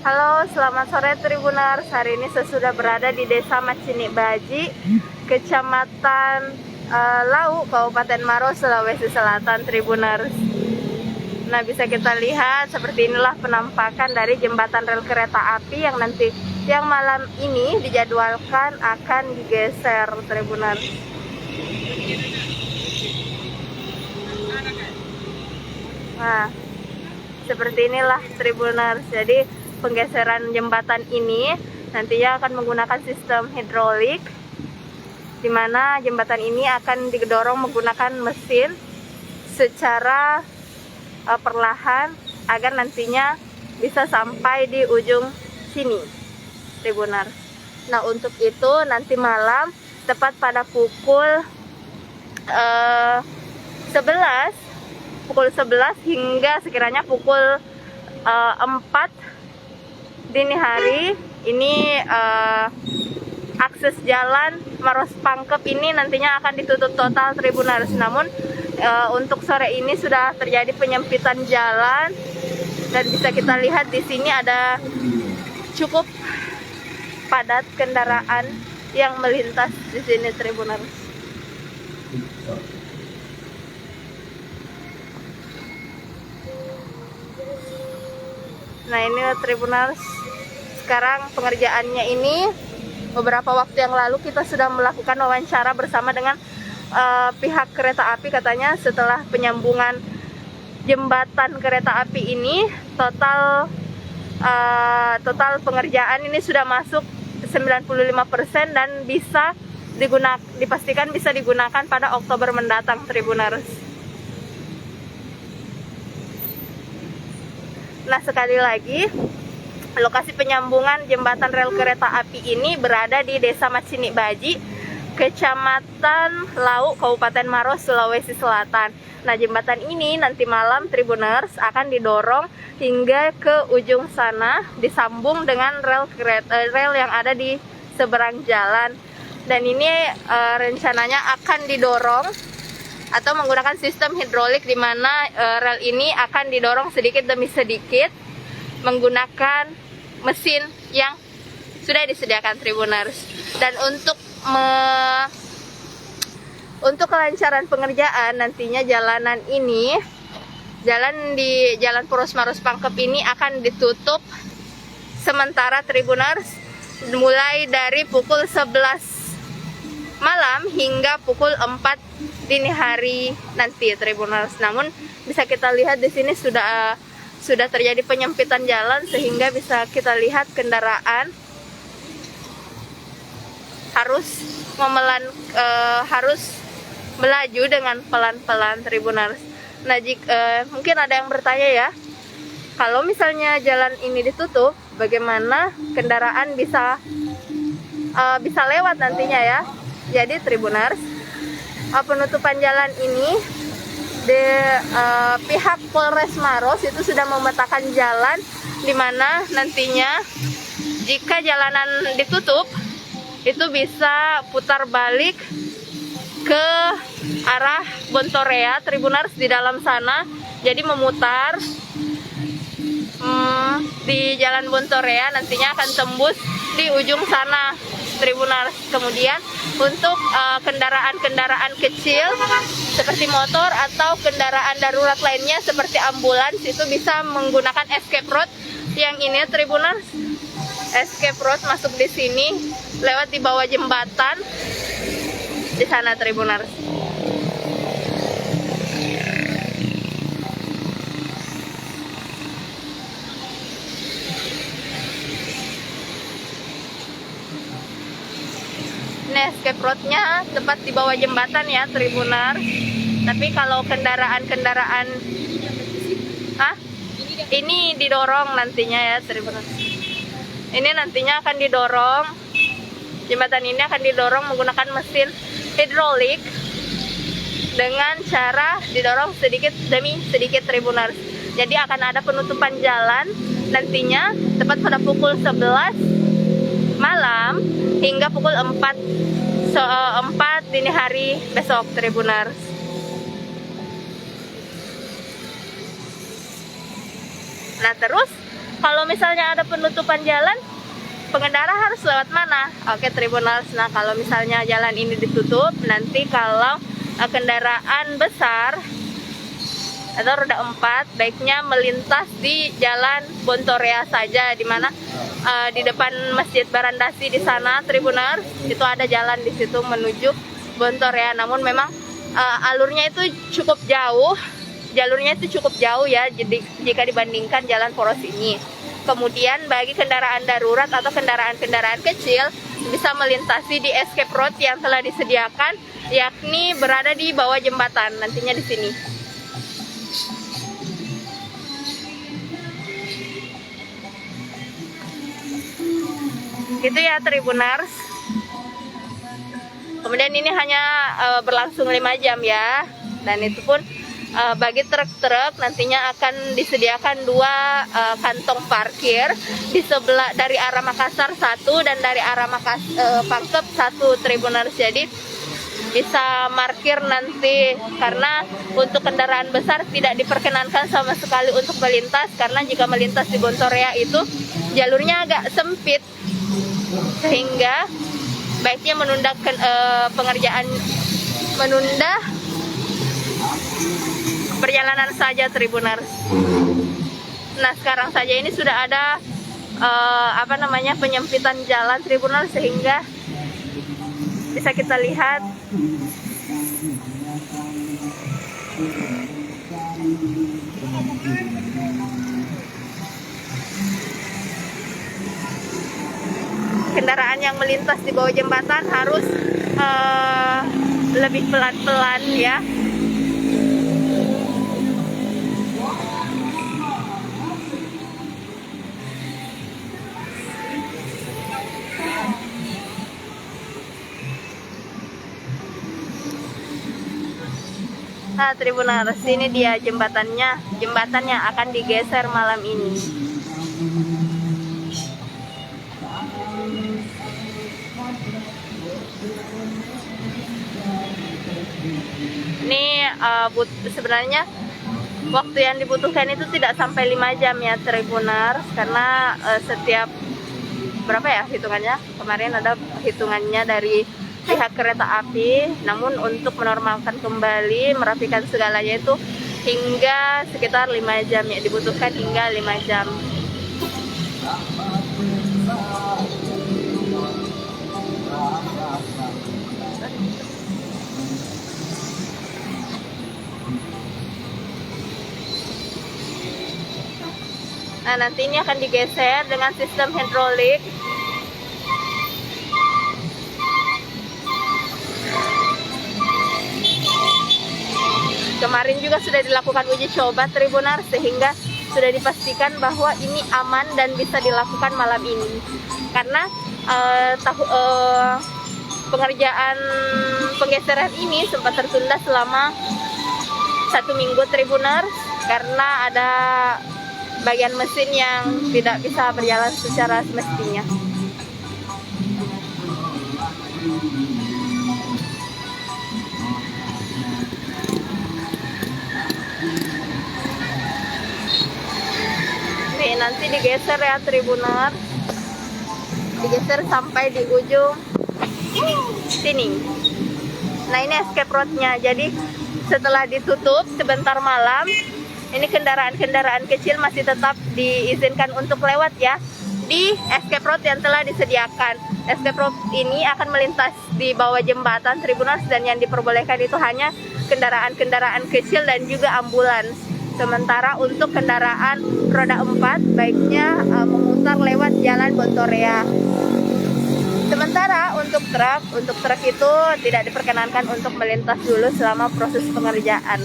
Halo, selamat sore Tribuners. Hari ini saya sudah berada di Desa Macini Baji, Kecamatan Lau, Kabupaten Maros, Sulawesi Selatan, Tribuners. Nah, bisa kita lihat seperti inilah penampakan dari jembatan rel kereta api yang malam ini dijadwalkan akan digeser, Tribuners. Nah, seperti inilah Tribuners. Jadi penggeseran jembatan ini nantinya akan menggunakan sistem hidrolik, di mana jembatan ini akan didorong menggunakan mesin secara perlahan agar nantinya bisa sampai di ujung sini, Tribuners. Nah, untuk itu nanti malam tepat pada pukul 11 hingga sekiranya pukul 4 dini hari ini akses jalan Maros Pangkep ini nantinya akan ditutup total, Tribuners. Namun untuk sore ini sudah terjadi penyempitan jalan dan bisa kita lihat di sini ada cukup padat kendaraan yang melintas di sini, Tribuners. Nah, ini Tribuners, sekarang pengerjaannya ini beberapa waktu yang lalu kita sudah melakukan wawancara bersama dengan pihak kereta api. Katanya setelah penyambungan jembatan kereta api ini total pengerjaan ini sudah masuk 95% dan dipastikan bisa digunakan pada Oktober mendatang, Tribuners. Nah, sekali lagi, lokasi penyambungan jembatan rel kereta api ini berada di Desa Macini Baji, Kecamatan Lau, Kabupaten Maros, Sulawesi Selatan. Nah, jembatan ini nanti malam, Tribuners, akan didorong hingga ke ujung sana, disambung dengan rel yang ada di seberang jalan. Dan ini rencananya akan didorong atau menggunakan sistem hidrolik, di mana rel ini akan didorong sedikit demi sedikit menggunakan mesin yang sudah disediakan, Tribuners. Dan untuk kelancaran pengerjaan nantinya jalan di Jalan Poros Maros Pangkep ini akan ditutup sementara, Tribuners, mulai dari pukul 11 malam hingga pukul 4 dini hari nanti, Tribuners. Namun bisa kita lihat di sini sudah terjadi penyempitan jalan sehingga bisa kita lihat kendaraan harus melaju dengan pelan-pelan, Tribuners. Nah, mungkin ada yang bertanya ya, kalau misalnya jalan ini ditutup, bagaimana kendaraan bisa lewat nantinya ya? Jadi, Tribuners, penutupan jalan ini pihak Polres Maros itu sudah memetakan jalan, di mana nantinya jika jalanan ditutup itu bisa putar balik ke arah Bontorea, Tribuners, di dalam sana. Jadi memutar di Jalan Bontorea, nantinya akan tembus di ujung sana, Tribuners. Kemudian untuk kendaraan-kendaraan kecil seperti motor atau kendaraan darurat lainnya seperti ambulans itu bisa menggunakan escape road yang ini, Tribuners. Escape road masuk di sini lewat di bawah jembatan di sana, Tribuners. Ini escape roadnya tepat di bawah jembatan ya, Tribuners. Tapi kalau kendaraan ini didorong nantinya ya, Tribuners. Ini nantinya akan didorong, jembatan ini akan didorong menggunakan mesin hidrolik dengan cara didorong sedikit demi sedikit, Tribuners. Jadi akan ada penutupan jalan nantinya tepat pada pukul 11 malam hingga pukul 4 dini hari besok, Tribuners. Nah, terus Kalau misalnya ada penutupan jalan, pengendara harus lewat mana? Oke Tribuners, nah kalau misalnya jalan ini ditutup, nanti kalau kendaraan besar atau roda 4 baiknya melintas di jalan Bontorea saja, di mana di depan Masjid Barandasi di sana Tribuners, itu ada jalan di situ menuju Bontorea. Namun memang alurnya itu cukup jauh, jalurnya itu cukup jauh ya, jadi jika dibandingkan jalan poros ini. Kemudian bagi kendaraan darurat atau kendaraan-kendaraan kecil bisa melintasi di escape road yang telah disediakan, yakni berada di bawah jembatan nantinya di sini. Gitu ya Tribuners. Kemudian ini hanya berlangsung 5 jam ya, dan itu pun bagi truk-truk nantinya akan disediakan 2 kantong parkir di sebelah dari arah Makassar 1 dan dari arah Pangkep 1 Tribuners. Jadi bisa parkir nanti, karena untuk kendaraan besar tidak diperkenankan sama sekali untuk melintas, karena jika melintas di Bontorea itu jalurnya agak sempit, sehingga baiknya menunda perjalanan saja Tribuners. Nah sekarang saja ini sudah ada penyempitan jalan Tribuners, sehingga bisa kita lihat kendaraan yang melintas di bawah jembatan harus lebih pelan-pelan ya. Nah Tribuners, ini dia jembatan yang akan digeser malam ini. Ini sebenarnya waktu yang dibutuhkan itu tidak sampai 5 jam ya Tribuners, karena setiap berapa ya hitungannya, kemarin ada hitungannya dari pihak kereta api. Namun untuk menormalkan kembali, merapikan segalanya itu hingga sekitar 5 jam ya, dibutuhkan hingga 5 jam. Nah nanti ini akan digeser dengan sistem hidrolik. Kemarin juga sudah dilakukan uji coba Tribuners, sehingga sudah dipastikan bahwa ini aman dan bisa dilakukan malam ini. Karena pengerjaan penggeseran ini sempat tertunda selama 1 minggu Tribuners, karena ada bagian mesin yang tidak bisa berjalan secara semestinya. Nih nanti digeser ya Tribuners, digeser sampai di ujung sini. Nah ini escape roadnya. Jadi setelah ditutup sebentar malam, ini kendaraan-kendaraan kecil masih tetap diizinkan untuk lewat ya di escape road yang telah disediakan. Escape road ini akan melintas di bawah jembatan Tribuners, dan yang diperbolehkan itu hanya kendaraan-kendaraan kecil dan juga ambulans. Sementara untuk kendaraan roda 4 baiknya memutar lewat jalan Bontorea. Sementara untuk truk itu tidak diperkenankan untuk melintas dulu selama proses pengerjaan.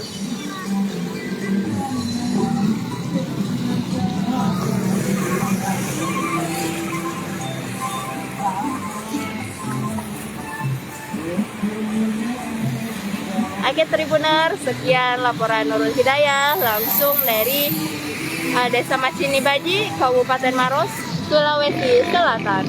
Oke Tribuners, sekian laporan Nurul Hidayah langsung dari Desa Macini Baji, Kabupaten Maros, Sulawesi Selatan.